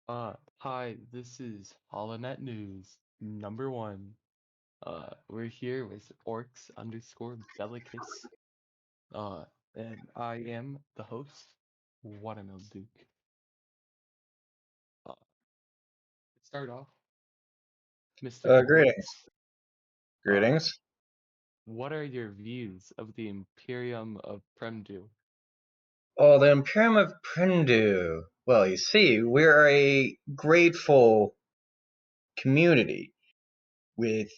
Hi, this is Holonet News #1. We're here with Oryx_Bellicus. Uh, and I am the host, Watermelon Duke. To start off, Mr. Greetings. Oryx, uh, Greetings. what are your views of the Imperium of Primdu? Oh, the Imperium of Primdu. Well, you see, we're a grateful community with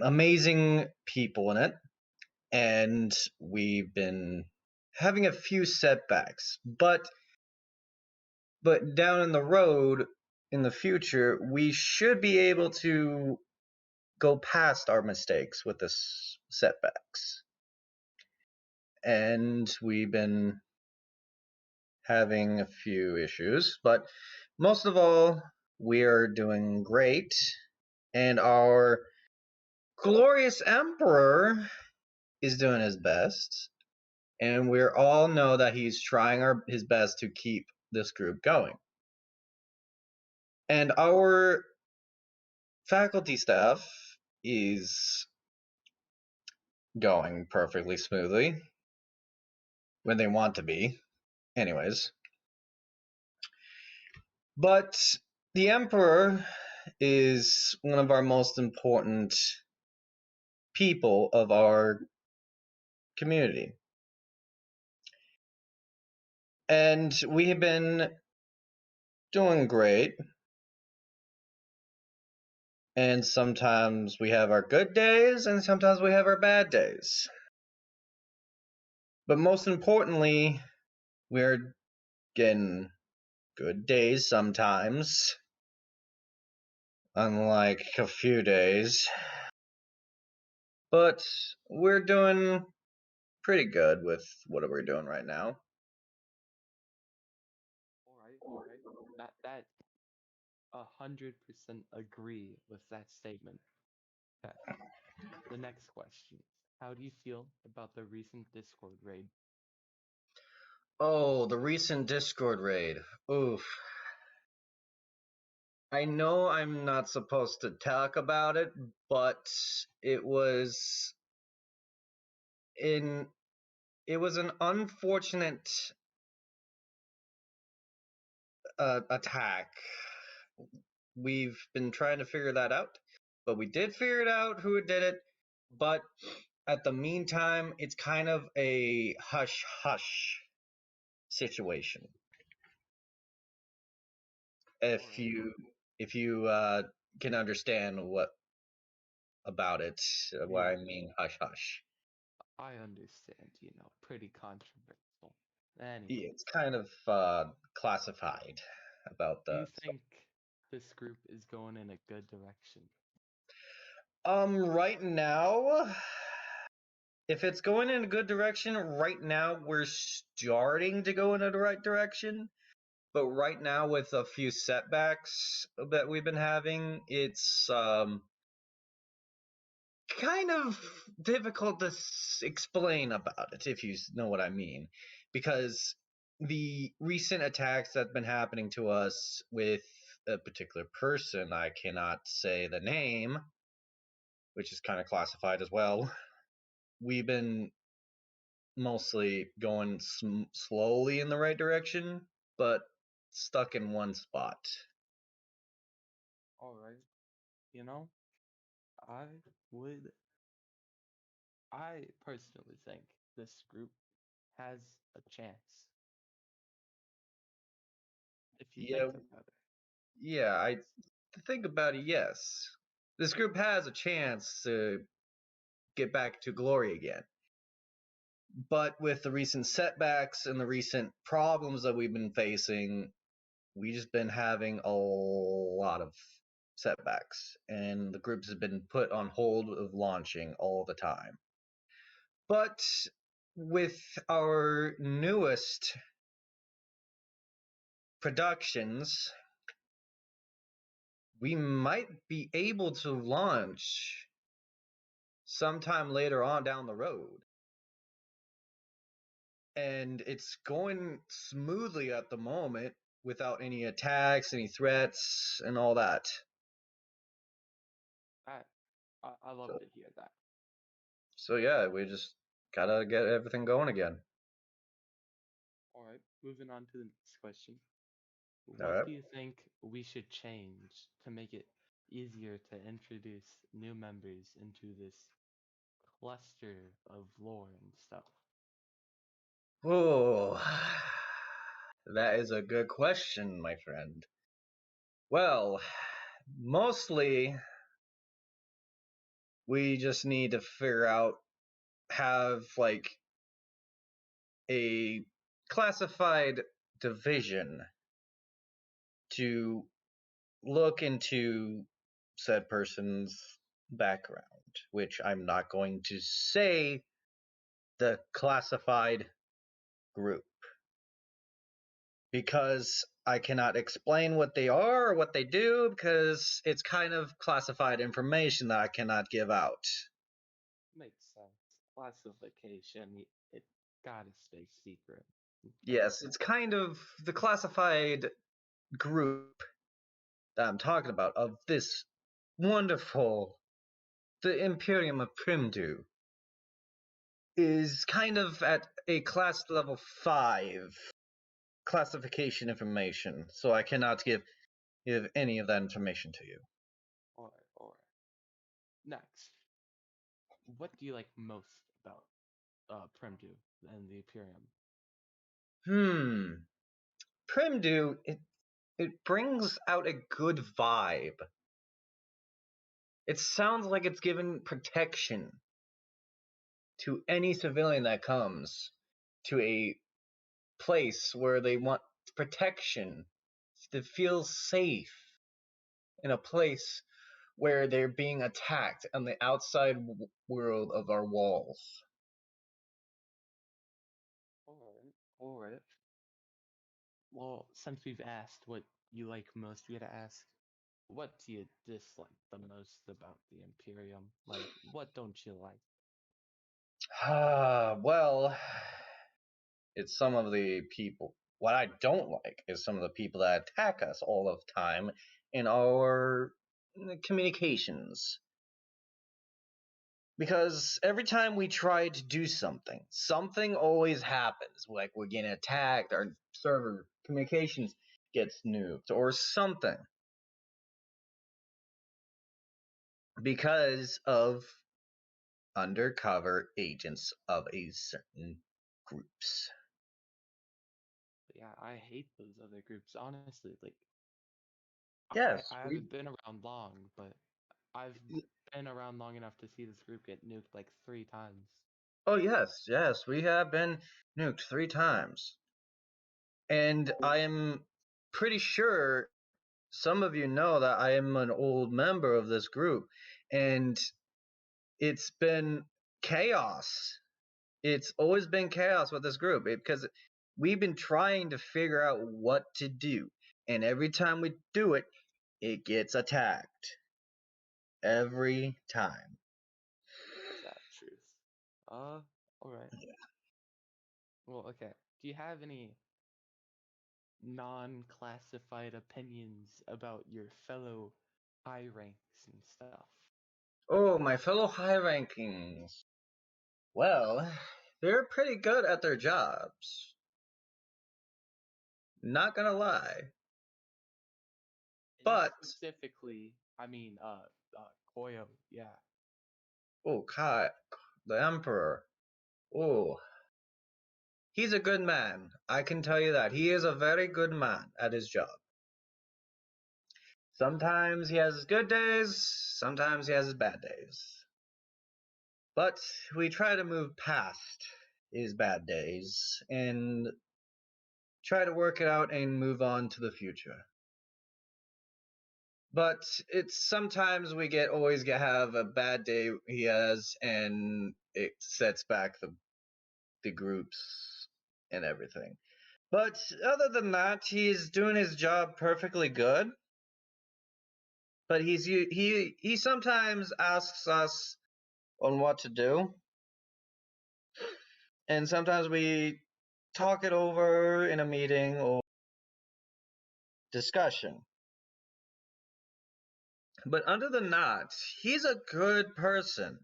amazing people in it, and we've been having a few setbacks. But down in the road in the future, we should be able to go past our mistakes with this setbacks. And we've been having a few issues, but most of all, we are doing great, and our glorious emperor is doing his best, and we all know that he's trying his best to keep this group going. And our faculty staff is going perfectly smoothly when they want to be, anyways. But the emperor is one of our most important people of our community. And we have been doing great. And sometimes we have our good days, and sometimes we have our bad days. But most importantly, we're getting good days sometimes, unlike a few days. But we're doing pretty good with what we're doing right now. All right. That 100% agree with that statement. Okay. The next question: how do you feel about the recent Discord raid? Oh, the recent Discord raid. Oof. I know I'm not supposed to talk about it, but it was in it was an unfortunate attack. We've been trying to figure that out, but we did figure it out who did it. But at the meantime, it's kind of a hush hush situation. If All right. you if you can understand what about it, why I Yeah, mean hush hush. I understand, pretty controversial. Yeah, Anyways, it's kind of classified about do you the think this group is going in a good direction? right now, if it's going in a good direction, right now we're starting to go in the right direction. But right now, with a few setbacks that we've been having, it's kind of difficult to explain about it, if you know what I mean. Because the recent attacks that have been happening to us with a particular person, I cannot say the name, which is kind of classified as well. We've been mostly going slowly in the right direction, but stuck in one spot. All right. You know, I would, I personally think this group has a chance if you think Yeah, about it. yeah, I It's think about it, yes. This group has a chance to get back to glory again. But with the recent setbacks and the recent problems that we've been facing, we just been having a lot of setbacks, and the groups have been put on hold of launching all the time. But with our newest productions, we might be able to launch sometime later on down the road. And it's going smoothly at the moment. without any attacks, any threats, and all that. I love to hear that. So yeah, we just gotta get everything going again. All right, moving on to the next question. All What right. do you think we should change to make it easier to introduce new members into this cluster of lore and stuff? Oh, that is a good question, my friend. Well, mostly we just need to figure out, have like a classified division to look into said person's background, which I'm not going to say the classified group because I cannot explain what they are or what they do because it's kind of classified information that I cannot give out. Makes sense. Classification, it gotta stay secret. Yes, it's kind of the classified group that I'm talking about of this wonderful, the Imperium of Primdu, is kind of at a class level 5 classification information, so I cannot give any of that information to you. All right. Next, what do you like most about Primdu and the Imperium? Primdu, it brings out a good vibe. It sounds like it's given protection to any civilian that comes to a place where they want protection, to feel safe in a place where they're being attacked on the outside world of our walls. All right. Well, since we've asked what you like most, we gotta ask, what do you dislike the most about the Imperium? Like, what don't you like? Well, it's some of the people. What I don't like is some of the people that attack us all the time in our communications. Because every time we try to do something, something always happens. Like we're getting attacked, our server communications gets nuked, or something. Because of undercover agents of a certain groups. Yeah, I hate those other groups, honestly. Like, Yes, I we. haven't been around long, but I've been around long enough to see this group get nuked like 3 times. Oh yes, we have been nuked 3 times, and I am pretty sure some of you know that I am an old member of this group, and it's been chaos. It's always been chaos with this group because we've been trying to figure out what to do, and every time we do it, it gets attacked. Every time. Sad truth. All right. Well, okay. Do you have any non-classified opinions about your fellow high ranks and stuff? Oh, my fellow high rankings. Well, they're pretty good at their jobs. Not gonna lie. And But, specifically, I mean, Koyo, yeah. oh, Kai, the Emperor. Oh, he's a good man. I can tell you that. He is a very good man at his job. Sometimes he has his good days, sometimes he has his bad days. But we try to move past his bad days and try to work it out and move on to the future. But it's sometimes we have a bad day he has, and it sets back the groups and everything. But other than that, he's doing his job perfectly good. But he sometimes asks us on what to do, and sometimes we talk it over in a meeting, or discussion. But under the knot, he's a good person.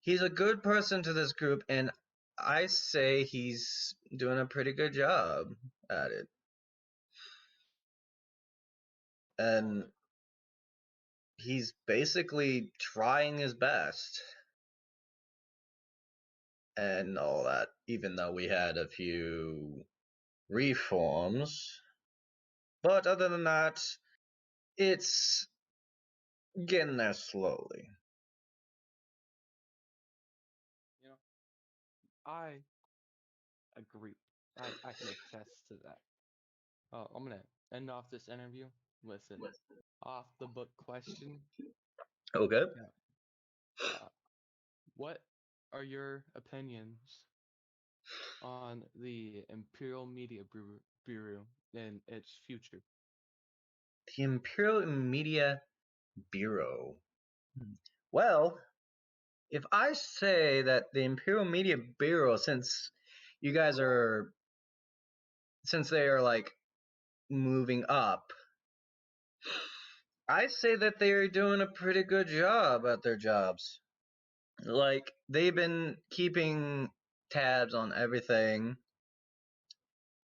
He's a good person to this group, and I say he's doing a pretty good job at it. And he's basically trying his best and all that, even though we had a few reforms. But other than that, it's getting there slowly. You know, I agree. I can attest to that. I'm gonna end off this interview with an off the book question. Okay. Yeah. What are your opinions on the Imperial Media Bureau and its future? The Imperial Media Bureau. Well, if I say that the Imperial Media Bureau, since you guys are, since they are like moving up, I say that they are doing a pretty good job at their jobs. Like, they've been keeping tabs on everything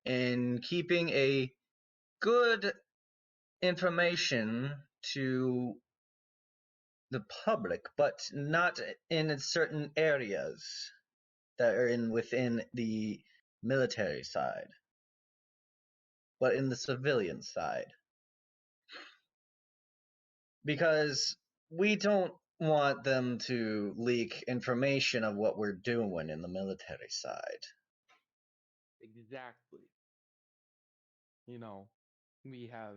and keeping a good information to the public, but not in certain areas that are within the military side, but in the civilian side. Because we don't want them to leak information of what we're doing in the military side. Exactly. You know, we have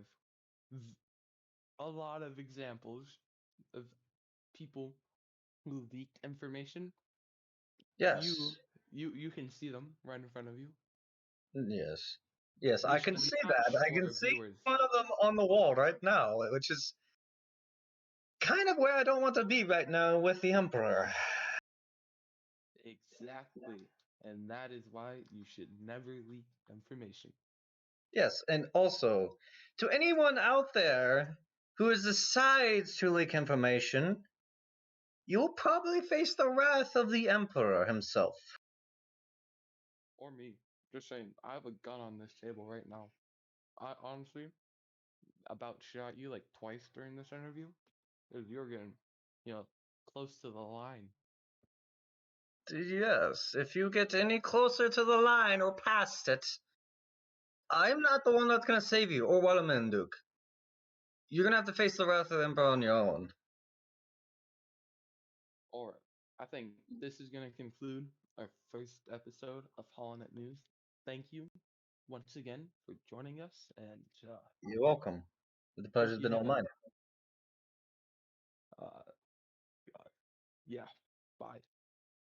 a lot of examples of people who leaked information. Yes. You can see them right in front of you. Yes. Yes, We I can we see can't that. I show can our see viewers. one of them on the wall right now, which is kind of where I don't want to be right now with the Emperor. Exactly. And that is why you should never leak information. Yes, and also, to anyone out there who decides to leak information, you'll probably face the wrath of the Emperor himself. Or me. Just saying, I have a gun on this table right now. I honestly about shot you like twice during this interview. Because you're getting, you know, close to the line. Yes, if you get any closer to the line or past it, I'm not the one that's gonna save you, or Wallaman Duke. You're gonna have to face the wrath of the Emperor on your own. Or I think this is going to conclude our first episode of Holonet News. Thank you once again for joining us, and You're welcome. The hope pleasure's you been all have mine. uh, yeah, bye.